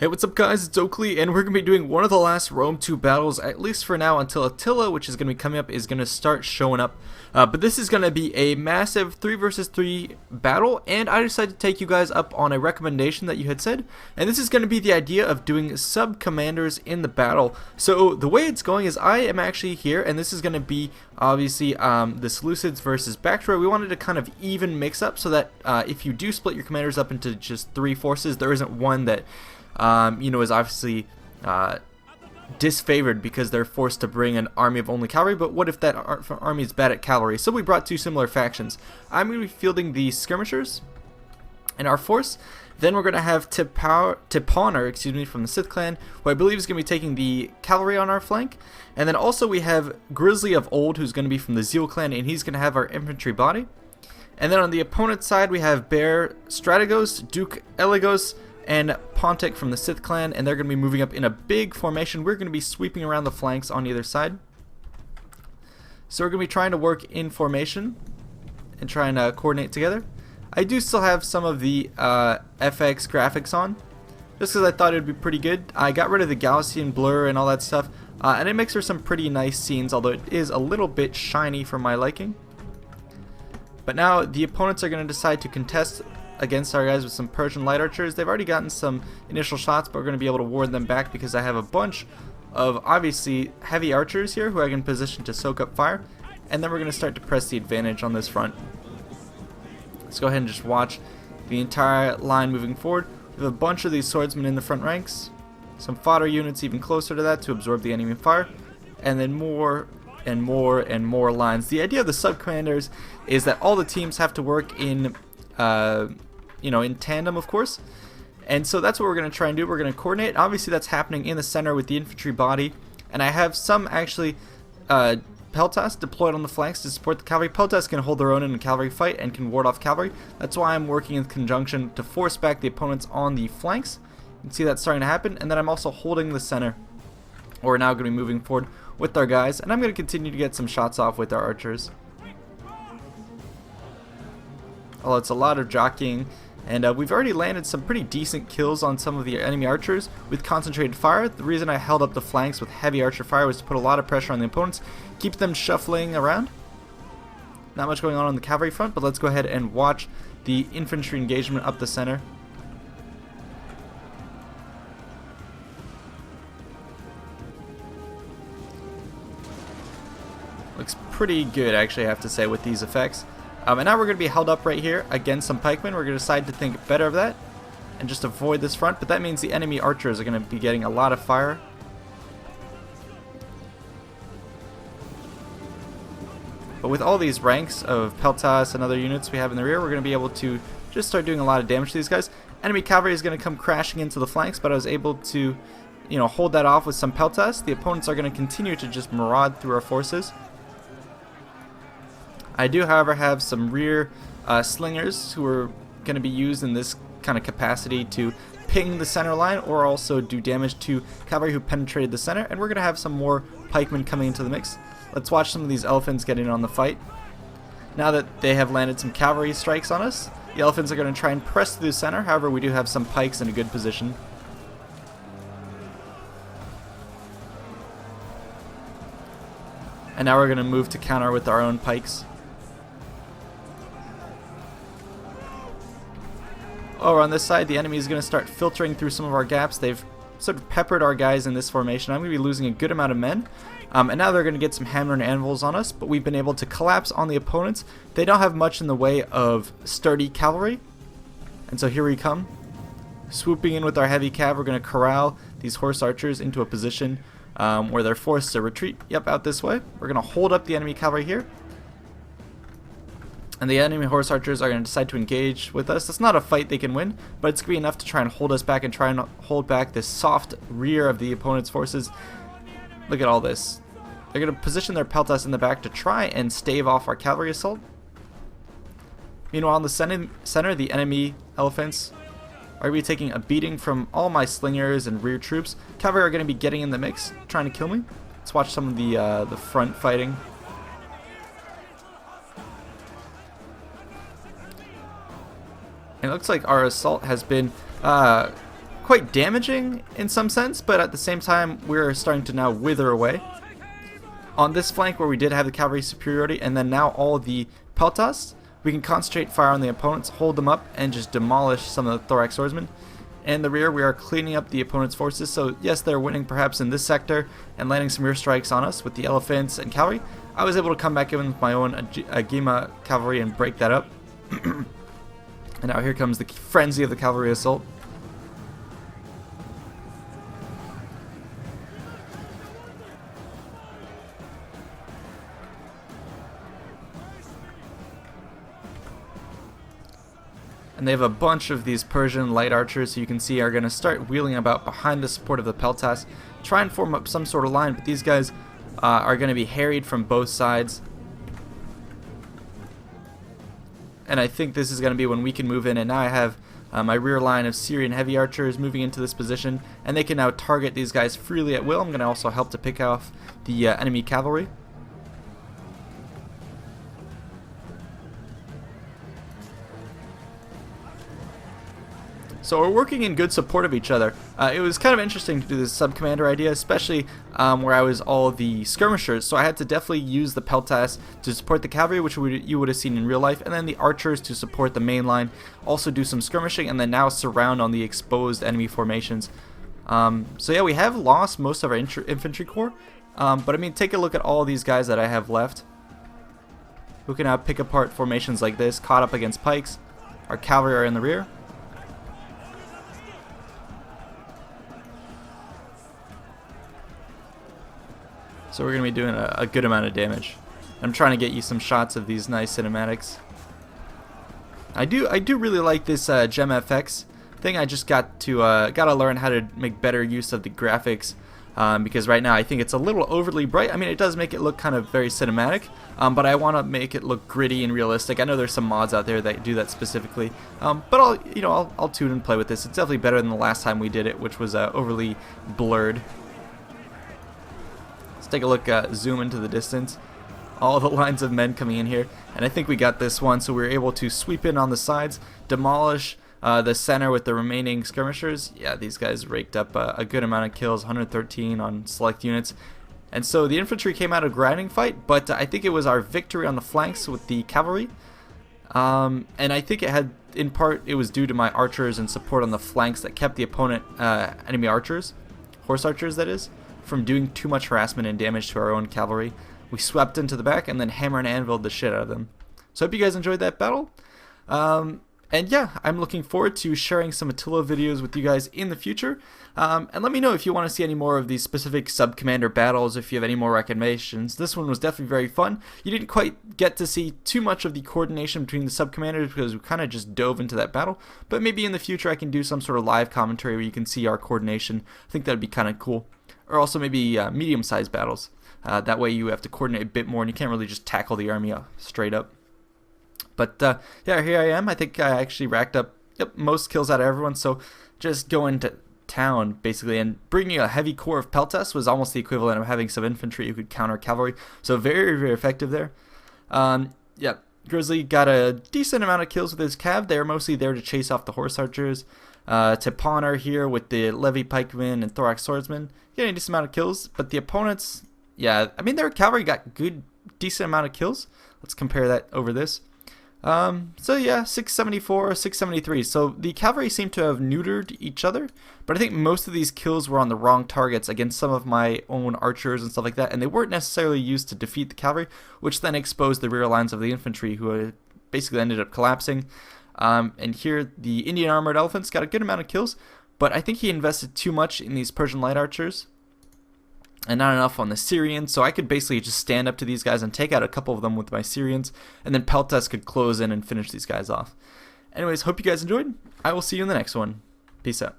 Hey, what's up guys, it's Oakley, and we're going to be doing one of the last Rome 2 battles, at least for now, until Attila, which is going to be coming up, is going to start showing up. But this is going to be a massive 3 versus 3 battle, and I decided to take you guys up on a recommendation that you had said, and this is going to be the idea of doing sub-commanders in the battle. So the way it's going is I am actually here, and this is going to be, obviously, the Seleucids versus Bactria. We wanted to kind of even mix up so that if you do split your commanders up into just 3 forces, there isn't one that is obviously disfavored because they're forced to bring an army of only cavalry. But what if that army is bad at cavalry? So we brought 2 similar factions. I'm going to be fielding the skirmishers in our force. Then we're going to have Tiponer, from the Sith clan, who I believe is going to be taking the cavalry on our flank. And then also we have Grizzly of Old, who's going to be from the Zeal clan, and he's going to have our infantry body. And then on the opponent's side, we have Bear Strategos, Duke Eligos, and Pontic from the Sith clan, and they're going to be moving up in a big formation. We're going to be sweeping around the flanks on either side. So we're going to be trying to work in formation and trying to coordinate together. I do still have some of the FX graphics on, just because I thought it would be pretty good. I got rid of the Gaussian blur and all that stuff, and it makes for some pretty nice scenes, although it is a little bit shiny for my liking. But now the opponents are going to decide to contest against our guys with some Persian light archers. They've already gotten some initial shots, but we're going to be able to ward them back because I have a bunch of obviously heavy archers here who I can position to soak up fire, and then we're going to start to press the advantage on this front. Let's go ahead and just watch the entire line moving forward. We have a bunch of these swordsmen in the front ranks, some fodder units even closer to that to absorb the enemy fire, and then more and more and more lines. The idea of the sub-commanders is that all the teams have to work in in tandem, of course, and so that's what we're going to try and do. We're going to coordinate. Obviously that's happening in the center with the infantry body, and I have some actually peltas deployed on the flanks to support the cavalry. Peltas can hold their own in a cavalry fight and can ward off cavalry. That's why I'm working in conjunction to force back the opponents on the flanks. You can see that starting to happen, and then I'm also holding the center. We're now going to be moving forward with our guys, and I'm going to continue to get some shots off with our archers. Although it's a lot of jockeying, and we've already landed some pretty decent kills on some of the enemy archers with concentrated fire. The reason I held up the flanks with heavy archer fire was to put a lot of pressure on the opponents, keep them shuffling around. Not much going on the cavalry front, but let's go ahead and watch the infantry engagement up the center. Looks pretty good, actually, I have to say, with these effects. And now we're going to be held up right here against some pikemen. We're going to decide to think better of that and just avoid this front, but that means the enemy archers are going to be getting a lot of fire. But with all these ranks of peltas and other units we have in the rear, we're going to be able to just start doing a lot of damage to these guys. Enemy cavalry is going to come crashing into the flanks, but I was able to, hold that off with some peltas. The opponents are going to continue to just maraud through our forces. I do, however, have some rear slingers who are going to be used in this kind of capacity to ping the center line or also do damage to cavalry who penetrated the center, and we're going to have some more pikemen coming into the mix. Let's watch some of these elephants get in on the fight. Now that they have landed some cavalry strikes on us, the elephants are going to try and press through the center. However, we do have some pikes in a good position. And now we're going to move to counter with our own pikes. Over on this side, the enemy is going to start filtering through some of our gaps. They've sort of peppered our guys in this formation. I'm going to be losing a good amount of men. And now they're going to get some hammer and anvils on us, but we've been able to collapse on the opponents. They don't have much in the way of sturdy cavalry. And so here we come. Swooping in with our heavy cav, we're going to corral these horse archers into a position where they're forced to retreat. Yep, out this way. We're going to hold up the enemy cavalry here. And the enemy horse archers are going to decide to engage with us. It's not a fight they can win, but it's going to be enough to try and hold us back and try and hold back this soft rear of the opponent's forces. Look at all this. They're going to position their peltas in the back to try and stave off our cavalry assault. Meanwhile, in the center, the enemy elephants are going to be taking a beating from all my slingers and rear troops. Cavalry are going to be getting in the mix, trying to kill me. Let's watch some of the front fighting. And it looks like our assault has been quite damaging in some sense, but at the same time we're starting to now wither away. On this flank where we did have the cavalry superiority, and then now all the peltas, we can concentrate fire on the opponents, hold them up, and just demolish some of the thorax swordsmen. In the rear, we are cleaning up the opponent's forces, so yes, they're winning perhaps in this sector and landing some rear strikes on us with the elephants and cavalry. I was able to come back in with my own Agima cavalry and break that up. And now here comes the frenzy of the cavalry assault. And they have a bunch of these Persian light archers, so you can see are going to start wheeling about behind the support of the peltas, try and form up some sort of line, but these guys are going to be harried from both sides. And I think this is going to be when we can move in, and now I have my rear line of Syrian heavy archers moving into this position, and they can now target these guys freely at will. I'm going to also help to pick off the enemy cavalry. So we're working in good support of each other. It was kind of interesting to do this sub-commander idea, especially where I was all the skirmishers. So I had to definitely use the peltas to support the cavalry, which you would have seen in real life, and then the archers to support the main line, also do some skirmishing, and then now surround on the exposed enemy formations. So yeah, we have lost most of our infantry corps, but I mean, take a look at all these guys that I have left, who can now pick apart formations like this, caught up against pikes. Our cavalry are in the rear. So we're going to be doing a good amount of damage. I'm trying to get you some shots of these nice cinematics. I do really like this Gem FX thing. I just gotta learn how to make better use of the graphics, because right now I think it's a little overly bright. I mean, it does make it look kind of very cinematic, but I want to make it look gritty and realistic. I know there's some mods out there that do that specifically, but I'll tune and play with this. It's definitely better than the last time we did it, which was overly blurred. Take a look, zoom into the distance, all the lines of men coming in here, and I think we got this one, so we were able to sweep in on the sides, demolish the center with the remaining skirmishers. Yeah, these guys raked up a good amount of kills, 113 on select units, and so the infantry came out a grinding fight, but I think it was our victory on the flanks with the cavalry, and I think it had, in part, it was due to my archers and support on the flanks that kept the opponent, enemy archers, horse archers that is, from doing too much harassment and damage to our own cavalry. We swept into the back and then hammer and anviled the shit out of them. So I hope you guys enjoyed that battle. And yeah, I'm looking forward to sharing some Attila videos with you guys in the future. And let me know if you want to see any more of these specific sub-commander battles, if you have any more recommendations. This one was definitely very fun. You didn't quite get to see too much of the coordination between the sub-commanders because we kind of just dove into that battle. But maybe in the future I can do some sort of live commentary where you can see our coordination. I think that would be kind of cool. Or also maybe medium-sized battles. That way you have to coordinate a bit more and you can't really just tackle the army straight up. But yeah, here I am. I think I actually racked up most kills out of everyone. So just going to town basically, and bringing a heavy corps of peltas was almost the equivalent of having some infantry who could counter cavalry. So very, very effective there. Yeah, Grizzly got a decent amount of kills with his cav. They were mostly there to chase off the horse archers. Tepaner here with the Levy pikemen and thorax swordsmen, getting a decent amount of kills, but the opponents, yeah, I mean their cavalry got decent amount of kills. Let's compare that over this. So yeah, 674, 673. So the cavalry seem to have neutered each other, but I think most of these kills were on the wrong targets against some of my own archers and stuff like that, and they weren't necessarily used to defeat the cavalry, which then exposed the rear lines of the infantry, who basically ended up collapsing. And here the Indian armored elephants got a good amount of kills, but I think he invested too much in these Persian light archers and not enough on the Syrians, so I could basically just stand up to these guys and take out a couple of them with my Syrians, and then Peltas could close in and finish these guys off. Anyways, hope you guys enjoyed. I will see you in the next one. Peace out.